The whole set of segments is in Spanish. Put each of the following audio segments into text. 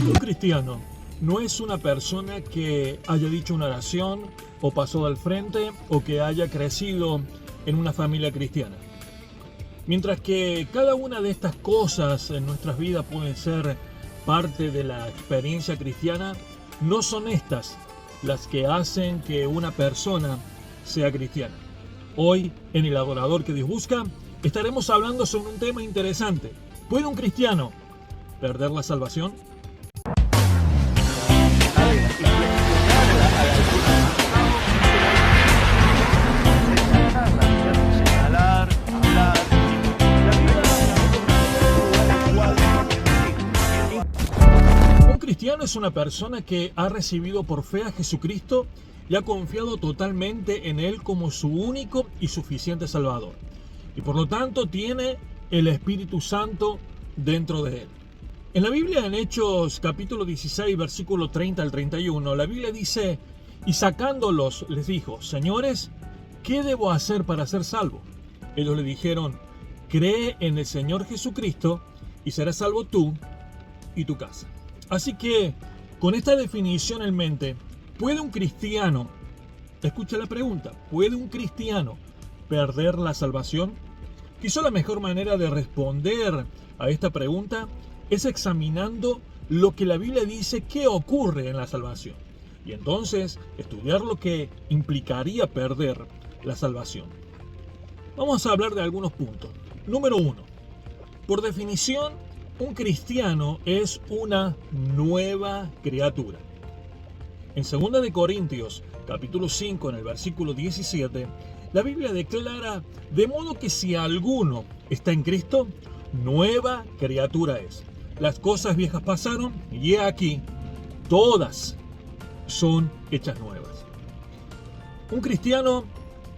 Un cristiano no es una persona que haya dicho una oración o pasó al frente o que haya crecido en una familia cristiana. Mientras que cada una de estas cosas en nuestras vidas pueden ser parte de la experiencia cristiana, no son estas las que hacen que una persona sea cristiana. Hoy, en El Adorador que Dios Busca, estaremos hablando sobre un tema interesante. ¿Puede un cristiano perder la salvación? Un cristiano es una persona que ha recibido por fe a Jesucristo y ha confiado totalmente en Él como su único y suficiente Salvador. Y por lo tanto tiene el Espíritu Santo dentro de él. En la Biblia, en Hechos capítulo 16, versículo 30 al 31, la Biblia dice: y sacándolos les dijo: señores, ¿qué debo hacer para ser salvo? Ellos le dijeron: cree en el Señor Jesucristo y serás salvo tú y tu casa. Así que, con esta definición en mente, ¿puede un cristiano, escucha la pregunta, ¿puede un cristiano perder la salvación? Quizá la mejor manera de responder a esta pregunta es examinando lo que la Biblia dice que ocurre en la salvación. Y entonces estudiar lo que implicaría perder la salvación. Vamos a hablar de algunos puntos. Número 1. Por definición, un cristiano es una nueva criatura. En 2 de Corintios, capítulo 5, en el versículo 17, la Biblia declara: de modo que si alguno está en Cristo, nueva criatura es. Las cosas viejas pasaron y he aquí, todas son hechas nuevas. Un cristiano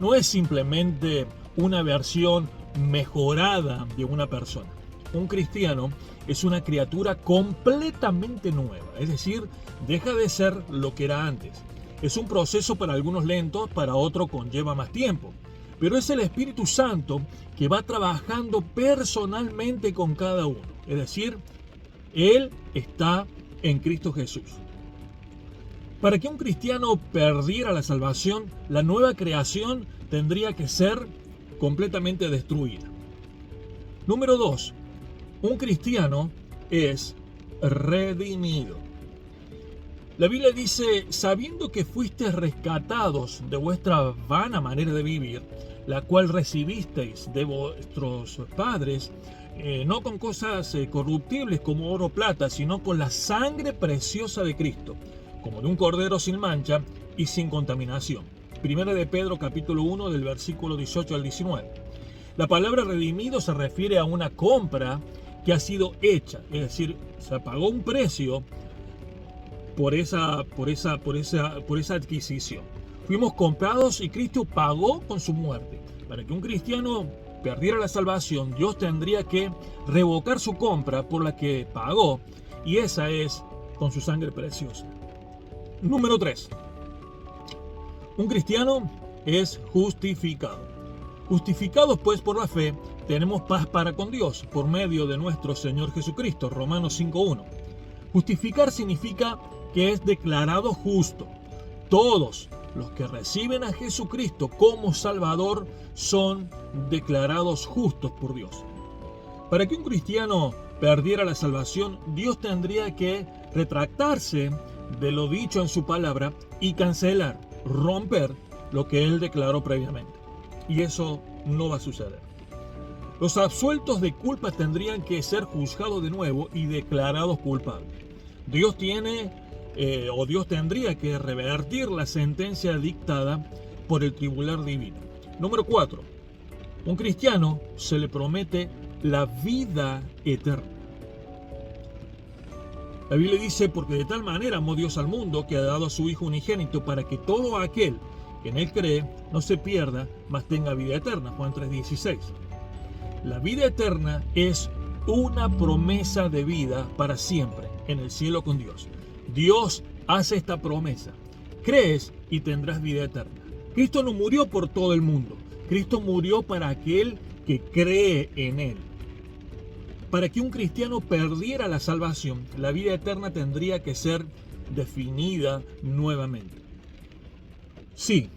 no es simplemente una versión mejorada de una persona. Un cristiano es una criatura completamente nueva, es decir, deja de ser lo que era antes. Es un proceso para algunos lento, para otros conlleva más tiempo, pero es el Espíritu Santo que va trabajando personalmente con cada uno, es decir, Él está en Cristo Jesús. Para que un cristiano perdiera la salvación, la nueva creación tendría que ser completamente destruida. Número 2. Un cristiano es redimido. La Biblia dice: sabiendo que fuisteis rescatados de vuestra vana manera de vivir, la cual recibisteis de vuestros padres, no con cosas corruptibles como oro o plata, sino con la sangre preciosa de Cristo, como de un cordero sin mancha y sin contaminación. Primera de Pedro capítulo 1 del versículo 18 al 19. La palabra redimido se refiere a una compra que ha sido hecha, es decir, se pagó un precio por esa adquisición. Fuimos comprados y Cristo pagó con su muerte. Para que un cristiano perdiera la salvación, Dios tendría que revocar su compra por la que pagó, y esa es con su sangre preciosa. Número 3. Un cristiano es justificado. Justificados pues por la fe, tenemos paz para con Dios por medio de nuestro Señor Jesucristo. Romanos 5:1. Justificar significa que es declarado justo. Todos los que reciben a Jesucristo como Salvador son declarados justos por Dios. Para que un cristiano perdiera la salvación, Dios tendría que retractarse de lo dicho en su palabra y cancelar, romper lo que Él declaró previamente. Y eso no va a suceder. Los absueltos de culpa tendrían que ser juzgados de nuevo y declarados culpables. Dios tendría que revertir la sentencia dictada por el tribunal divino. Número 4. Un cristiano se le promete la vida eterna. La Biblia dice: porque de tal manera amó Dios al mundo que ha dado a su Hijo unigénito para que todo aquel que en Él cree no se pierda, mas tenga vida eterna. Juan 3:16. La vida eterna es una promesa de vida para siempre en el cielo con Dios. Dios hace esta promesa. Crees y tendrás vida eterna. Cristo no murió por todo el mundo. Cristo murió para aquel que cree en Él. Para que un cristiano perdiera la salvación, la vida eterna tendría que ser definida nuevamente. Sí,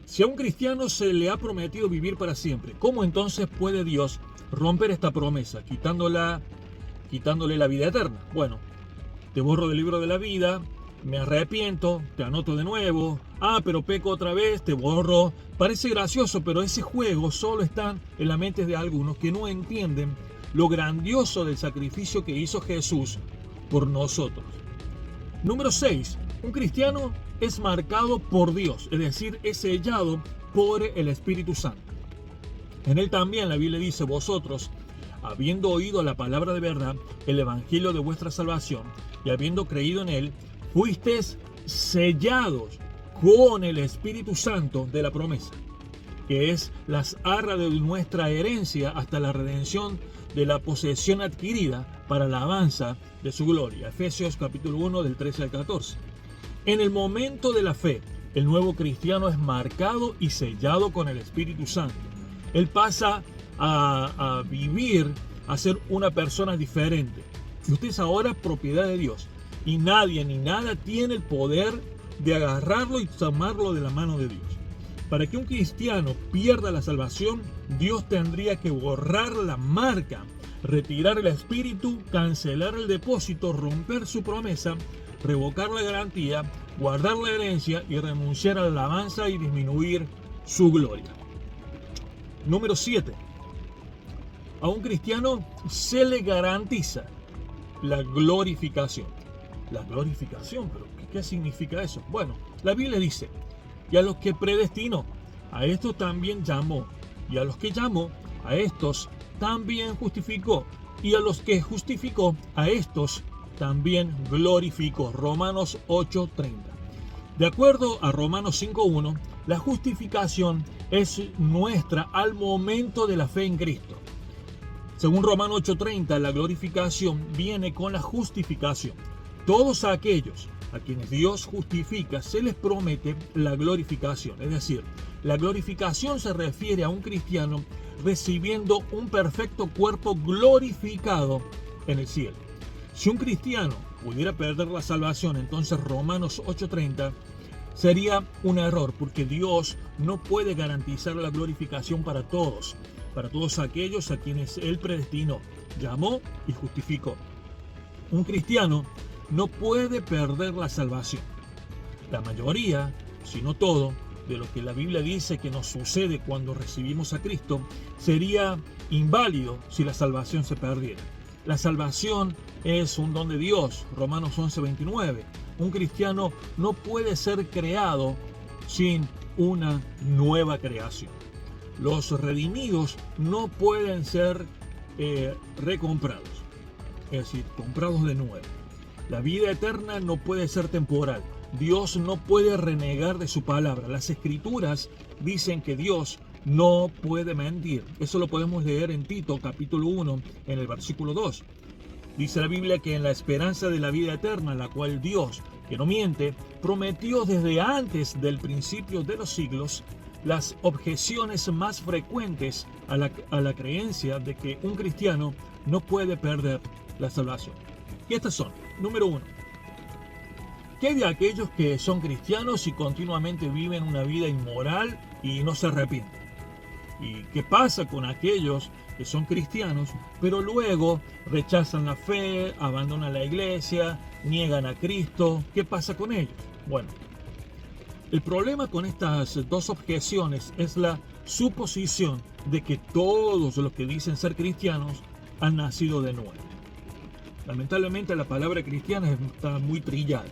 si a un cristiano se le ha prometido vivir para siempre, ¿cómo entonces puede Dios romper esta promesa, quitándole la vida eterna? Bueno, te borro del libro de la vida, me arrepiento, te anoto de nuevo, pero peco otra vez, te borro. Parece gracioso, pero ese juego solo está en la mente de algunos que no entienden lo grandioso del sacrificio que hizo Jesús por nosotros. Número 6. Un cristiano es marcado por Dios, es decir, es sellado por el Espíritu Santo. En él también la Biblia dice: vosotros, habiendo oído la palabra de verdad, el evangelio de vuestra salvación, y habiendo creído en él, fuisteis sellados con el Espíritu Santo de la promesa, que es las arras de nuestra herencia hasta la redención de la posesión adquirida para la alabanza de su gloria. Efesios capítulo 1 del 13 al 14. En el momento de la fe, el nuevo cristiano es marcado y sellado con el Espíritu Santo. Él pasa a vivir, a ser una persona diferente. Y usted es ahora propiedad de Dios. Y nadie ni nada tiene el poder de agarrarlo y tomarlo de la mano de Dios. Para que un cristiano pierda la salvación, Dios tendría que borrar la marca, retirar el espíritu, cancelar el depósito, romper su promesa, revocar la garantía, guardar la herencia y renunciar a la alabanza y disminuir su gloria. Número 7. A un cristiano se le garantiza la glorificación. La glorificación, pero ¿qué significa eso? Bueno, la Biblia dice: y a los que predestinó, a estos también llamó, y a los que llamó, a estos también justificó, y a los que justificó, a estos también glorificó. Romanos 8:30. De acuerdo a Romanos 5:1, la justificación es nuestra al momento de la fe en Cristo. Según Romanos 8:30, la glorificación viene con la justificación. Todos aquellos a quienes Dios justifica, se les promete la glorificación. Es decir, la glorificación se refiere a un cristiano recibiendo un perfecto cuerpo glorificado en el cielo. Si un cristiano pudiera perder la salvación, entonces Romanos 8:30 sería un error, porque Dios no puede garantizar la glorificación para todos aquellos a quienes Él predestinó, llamó y justificó. Un cristiano no puede perder la salvación. La mayoría, si no todo, de lo que la Biblia dice que nos sucede cuando recibimos a Cristo sería inválido si la salvación se perdiera. La salvación es un don de Dios, Romanos 11:29. Un cristiano no puede ser creado sin una nueva creación. Los redimidos no pueden ser recomprados, es decir, comprados de nuevo. La vida eterna no puede ser temporal. Dios no puede renegar de su palabra. Las escrituras dicen que Dios no puede mentir. Eso lo podemos leer en Tito capítulo 1 en el versículo 2. Dice la Biblia que en la esperanza de la vida eterna, la cual Dios, que no miente, prometió desde antes del principio de los siglos, las objeciones más frecuentes a la creencia de que un cristiano no puede perder la salvación. Y estas son: número 1. ¿Qué hay de aquellos que son cristianos y continuamente viven una vida inmoral y no se arrepienten? ¿Y qué pasa con aquellos que son cristianos, pero luego rechazan la fe, abandonan la iglesia, niegan a Cristo? ¿Qué pasa con ellos? Bueno, el problema con estas dos objeciones es la suposición de que todos los que dicen ser cristianos han nacido de nuevo. Lamentablemente la palabra cristiana está muy trillada.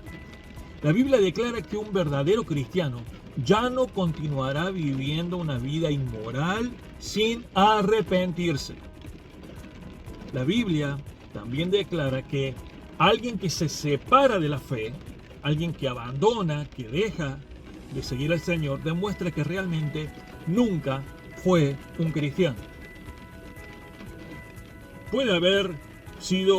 La Biblia declara que un verdadero cristiano ya no continuará viviendo una vida inmoral sin arrepentirse. La Biblia también declara que alguien que se separa de la fe, alguien que abandona, que deja de seguir al Señor, demuestra que realmente nunca fue un cristiano. Puede haber sido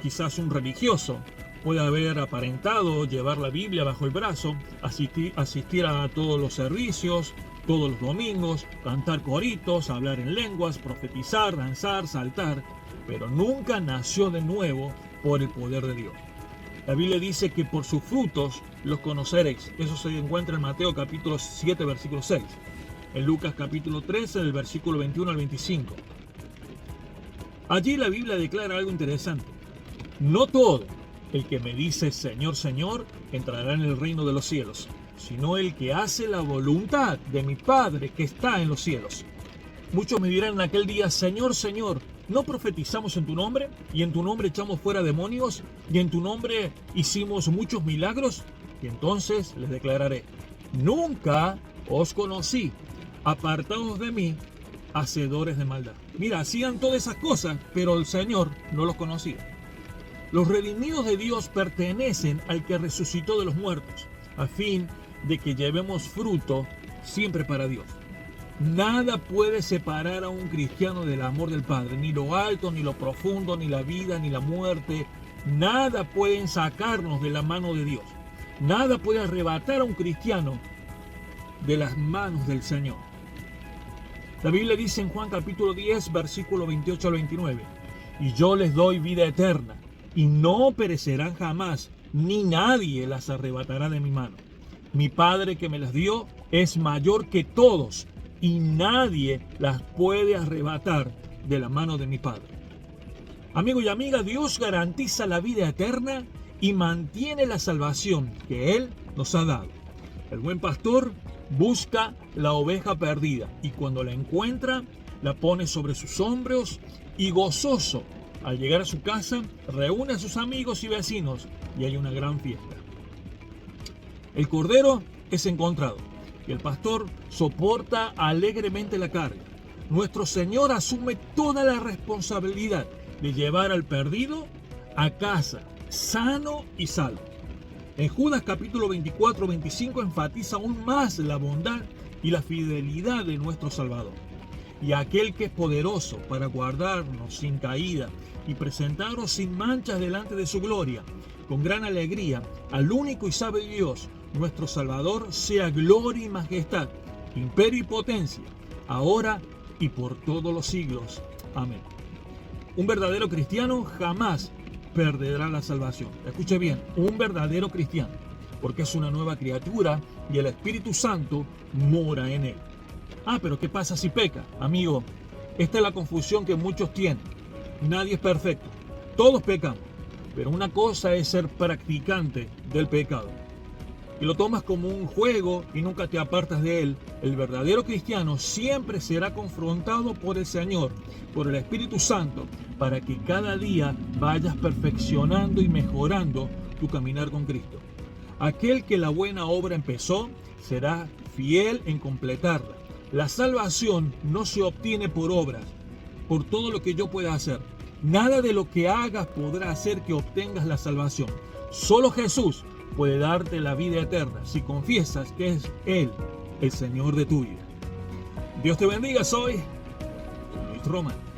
quizás un religioso, puede haber aparentado llevar la Biblia bajo el brazo, asistir a todos los servicios, todos los domingos, cantar coritos, hablar en lenguas, profetizar, danzar, saltar, pero nunca nació de nuevo por el poder de Dios. La Biblia dice que por sus frutos los conoceréis. Eso se encuentra en Mateo capítulo 7, versículo 6. En Lucas capítulo 13, del versículo 21 al 25. Allí la Biblia declara algo interesante. No todo el que me dice Señor, Señor, entrará en el reino de los cielos, sino el que hace la voluntad de mi Padre que está en los cielos. Muchos me dirán en aquel día, Señor, Señor, ¿no profetizamos en tu nombre? ¿Y en tu nombre echamos fuera demonios? ¿Y en tu nombre hicimos muchos milagros? Y entonces les declararé, nunca os conocí, apartados de mí, hacedores de maldad. Mira, hacían todas esas cosas, pero el Señor no los conocía. Los redimidos de Dios pertenecen al que resucitó de los muertos, a fin de que llevemos fruto siempre para Dios. Nada puede separar a un cristiano del amor del Padre, ni lo alto, ni lo profundo, ni la vida, ni la muerte. Nada pueden sacarnos de la mano de Dios. Nada puede arrebatar a un cristiano de las manos del Señor. La Biblia dice en Juan capítulo 10, versículo 28 al 29, y yo les doy vida eterna, y no perecerán jamás, ni nadie las arrebatará de mi mano. Mi Padre que me las dio es mayor que todos, y nadie las puede arrebatar de la mano de mi Padre. Amigo y amiga, Dios garantiza la vida eterna y mantiene la salvación que Él nos ha dado. El buen pastor busca la oveja perdida y cuando la encuentra, la pone sobre sus hombros y gozoso, al llegar a su casa, reúne a sus amigos y vecinos y hay una gran fiesta. El cordero es encontrado y el pastor soporta alegremente la carga. Nuestro Señor asume toda la responsabilidad de llevar al perdido a casa, sano y salvo. En Judas capítulo 24-25 enfatiza aún más la bondad y la fidelidad de nuestro Salvador. Y aquel que es poderoso para guardarnos sin caída y presentarnos sin manchas delante de su gloria, con gran alegría, al único y sabio Dios, nuestro Salvador, sea gloria y majestad, imperio y potencia, ahora y por todos los siglos. Amén. Un verdadero cristiano jamás perderá la salvación. Escuche bien, un verdadero cristiano, porque es una nueva criatura y el Espíritu Santo mora en él. Pero ¿qué pasa si peca? Amigo, esta es la confusión que muchos tienen. Nadie es perfecto, todos pecan, pero una cosa es ser practicante del pecado. Y lo tomas como un juego y nunca te apartas de él. El verdadero cristiano siempre será confrontado por el Señor, por el Espíritu Santo, para que cada día vayas perfeccionando y mejorando tu caminar con Cristo. Aquel que la buena obra empezó, será fiel en completarla. La salvación no se obtiene por obras, por todo lo que yo pueda hacer. Nada de lo que hagas podrá hacer que obtengas la salvación. Solo Jesús puede darte la vida eterna si confiesas que es Él el Señor de tu vida. Dios te bendiga, soy Luis Román.